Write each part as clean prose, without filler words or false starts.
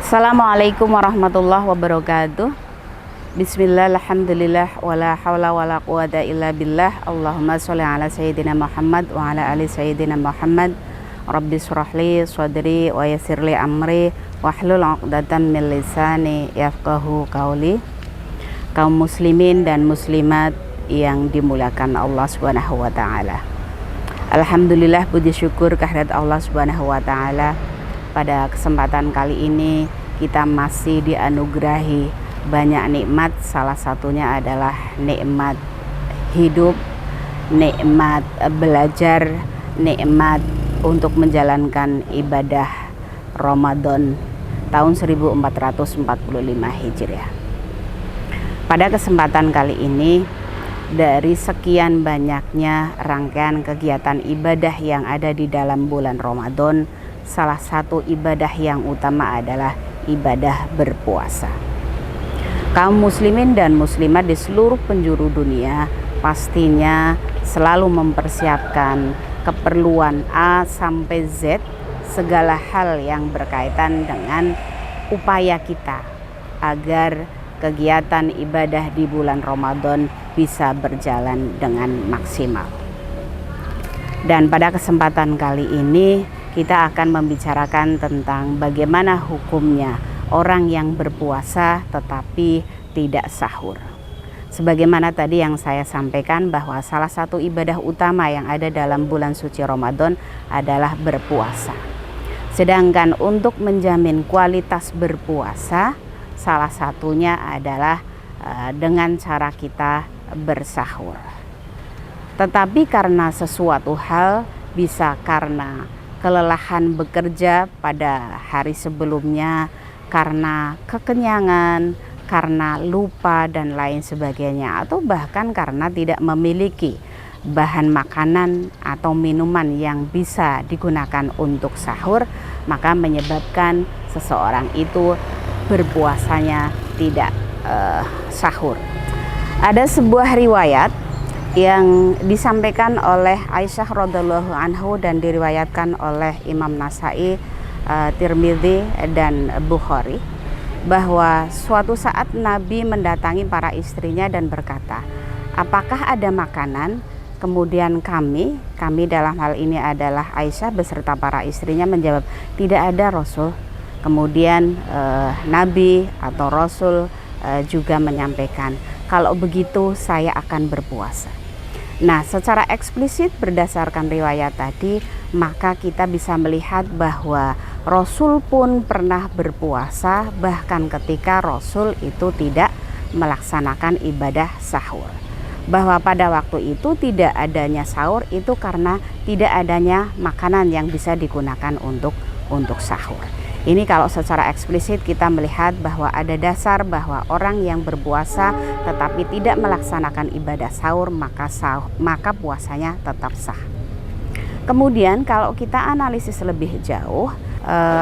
Assalamualaikum warahmatullahi wabarakatuh. Bismillah, alhamdulillah, wala hawla wala quwata illa billah. Allahumma sholli ala sayyidina Muhammad wa ala ali sayyidina Muhammad. Rabbi shrahli sadri wa yassirli amri wahlul 'uqdatam min lisani yafqahu qauli. Kaum muslimin dan muslimat yang dimuliakan Allah Subhanahu wa taala. Alhamdulillah, puji syukur kehadirat Allah Subhanahu wa taala. Pada kesempatan kali ini kita masih dianugerahi banyak nikmat, salah satunya adalah nikmat hidup, nikmat belajar, nikmat untuk menjalankan ibadah Ramadan tahun 1445 Hijriah. Pada kesempatan kali ini, dari sekian banyaknya rangkaian kegiatan ibadah yang ada di dalam bulan Ramadan, salah satu ibadah yang utama adalah ibadah berpuasa. Kaum muslimin dan muslimat di seluruh penjuru dunia pastinya selalu mempersiapkan keperluan A sampai Z, segala hal yang berkaitan dengan upaya kita agar kegiatan ibadah di bulan Ramadan bisa berjalan dengan maksimal. Dan pada kesempatan kali ini kita akan membicarakan tentang bagaimana hukumnya orang yang berpuasa tetapi tidak sahur. Sebagaimana tadi yang saya sampaikan bahwa salah satu ibadah utama yang ada dalam bulan suci Ramadan adalah berpuasa. Sedangkan untuk menjamin kualitas berpuasa, salah satunya adalah dengan cara kita bersahur. Tetapi karena sesuatu hal, bisa karena kelelahan bekerja pada hari sebelumnya, karena kekenyangan, karena lupa dan lain sebagainya, atau bahkan karena tidak memiliki bahan makanan atau minuman yang bisa digunakan untuk sahur, maka menyebabkan seseorang itu berpuasanya tidak sahur. Ada sebuah riwayat yang disampaikan oleh Aisyah radhiyallahu anhu dan diriwayatkan oleh Imam Nasai, Tirmidzi dan Bukhari, bahwa suatu saat Nabi mendatangi para istrinya dan berkata, "Apakah ada makanan?" Kemudian kami dalam hal ini adalah Aisyah beserta para istrinya menjawab, "Tidak ada, Rasul." Kemudian Nabi atau Rasul juga menyampaikan, "Kalau begitu saya akan berpuasa." Nah, secara eksplisit berdasarkan riwayat tadi, maka kita bisa melihat bahwa Rasul pun pernah berpuasa, bahkan ketika Rasul itu tidak melaksanakan ibadah sahur. Bahwa pada waktu itu tidak adanya sahur itu karena tidak adanya makanan yang bisa digunakan untuk sahur. Ini kalau secara eksplisit kita melihat bahwa ada dasar bahwa orang yang berpuasa tetapi tidak melaksanakan ibadah sahur, maka puasanya tetap sah. Kemudian kalau kita analisis lebih jauh,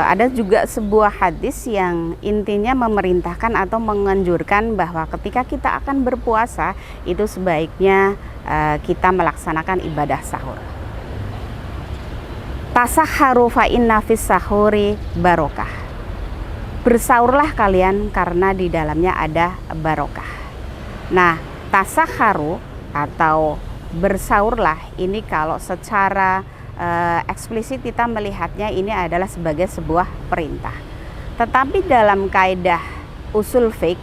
ada juga sebuah hadis yang intinya memerintahkan atau menganjurkan bahwa ketika kita akan berpuasa itu sebaiknya kita melaksanakan ibadah sahur. Tasahharu fa inna fis sahuri barokah. Bersahurlah kalian karena di dalamnya ada barokah. Nah, tasahharu atau bersahurlah ini kalau secara eksplisit kita melihatnya ini adalah sebagai sebuah perintah. Tetapi dalam kaidah usul fiqh,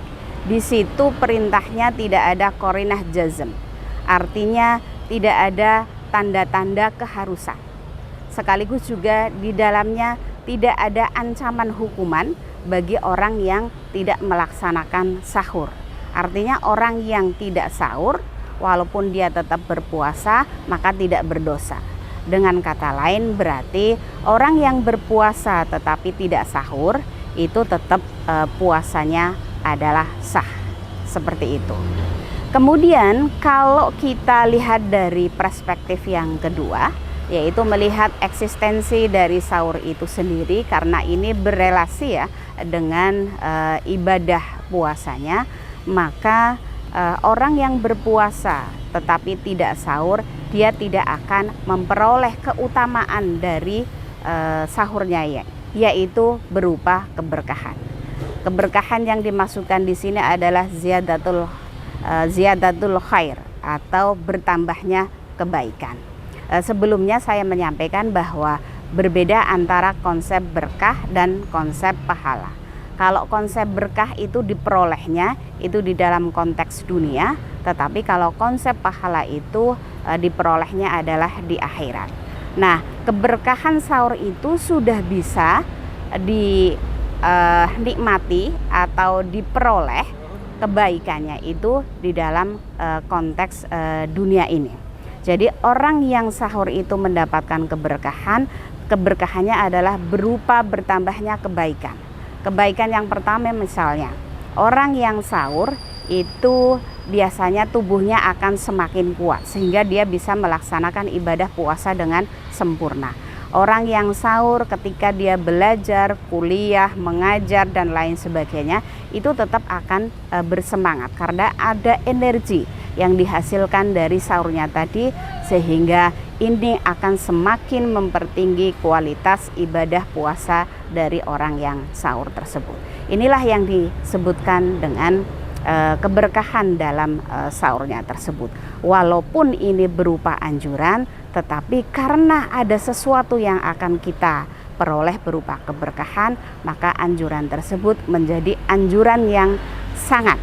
di situ perintahnya tidak ada qarinah jazm. Artinya tidak ada tanda-tanda keharusan. Sekaligus juga di dalamnya tidak ada ancaman hukuman bagi orang yang tidak melaksanakan sahur. Artinya orang yang tidak sahur walaupun dia tetap berpuasa maka tidak berdosa. Dengan kata lain berarti orang yang berpuasa tetapi tidak sahur itu tetap puasanya adalah sah. Seperti itu. Kemudian kalau kita lihat dari perspektif yang kedua, yaitu melihat eksistensi dari sahur itu sendiri, karena ini berelasi ya dengan ibadah puasanya, maka orang yang berpuasa tetapi tidak sahur, dia tidak akan memperoleh keutamaan dari sahurnya, yaitu berupa keberkahan. Keberkahan yang dimaksudkan di sini adalah ziyadatul khair atau bertambahnya kebaikan. Sebelumnya saya menyampaikan bahwa berbeda antara konsep berkah dan konsep pahala. Kalau konsep berkah itu diperolehnya itu di dalam konteks dunia, tetapi kalau konsep pahala itu diperolehnya adalah di akhirat. Nah, keberkahan sahur itu sudah bisa dinikmati atau diperoleh kebaikannya itu di dalam konteks dunia ini. Jadi orang yang sahur itu mendapatkan keberkahan, keberkahannya adalah berupa bertambahnya kebaikan. Kebaikan yang pertama misalnya, orang yang sahur itu biasanya tubuhnya akan semakin kuat sehingga dia bisa melaksanakan ibadah puasa dengan sempurna. Orang yang sahur ketika dia belajar, kuliah, mengajar dan lain sebagainya itu tetap akan bersemangat karena ada energi yang dihasilkan dari sahurnya tadi, sehingga ini akan semakin mempertinggi kualitas ibadah puasa dari orang yang sahur tersebut. Inilah yang disebutkan dengan keberkahan dalam sahurnya tersebut. Walaupun ini berupa anjuran, tetapi karena ada sesuatu yang akan kita peroleh berupa keberkahan, maka anjuran tersebut menjadi anjuran yang sangat,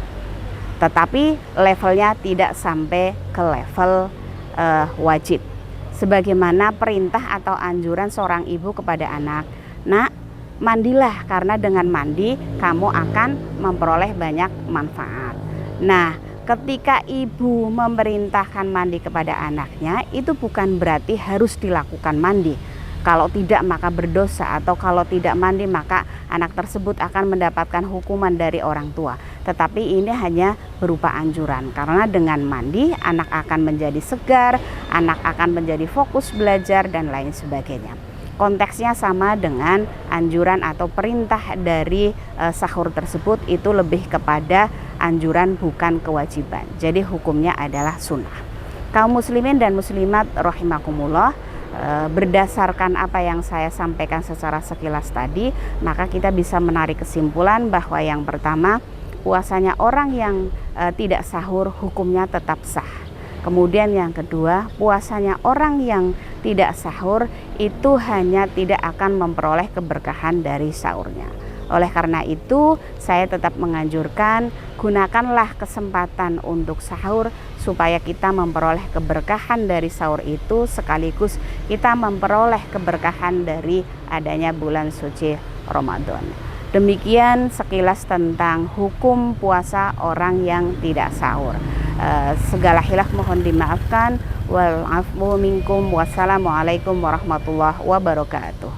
tetapi levelnya tidak sampai ke level wajib. Sebagaimana perintah atau anjuran seorang ibu kepada anak, "Nak, mandilah karena dengan mandi kamu akan memperoleh banyak manfaat." Nah, ketika ibu memerintahkan mandi kepada anaknya, itu bukan berarti harus dilakukan mandi. Kalau tidak maka berdosa, atau kalau tidak mandi maka anak tersebut akan mendapatkan hukuman dari orang tua. Tetapi ini hanya berupa anjuran, karena dengan mandi anak akan menjadi segar, anak akan menjadi fokus belajar dan lain sebagainya. Konteksnya sama dengan anjuran atau perintah dari sahur tersebut, itu lebih kepada anjuran bukan kewajiban. Jadi hukumnya adalah sunnah. Kaum muslimin dan muslimat rahimakumullah, berdasarkan apa yang saya sampaikan secara sekilas tadi, maka kita bisa menarik kesimpulan bahwa yang pertama, puasanya orang yang tidak sahur hukumnya tetap sah. Kemudian yang kedua, puasanya orang yang tidak sahur itu hanya tidak akan memperoleh keberkahan dari sahurnya. Oleh karena itu, saya tetap menganjurkan gunakanlah kesempatan untuk sahur supaya kita memperoleh keberkahan dari sahur itu, sekaligus kita memperoleh keberkahan dari adanya bulan suci Ramadan. Demikian sekilas tentang hukum puasa orang yang tidak sahur. Segala khilaf mohon dimaafkan. Wal afwu minkum. Wassalamualaikum warahmatullahi wabarakatuh.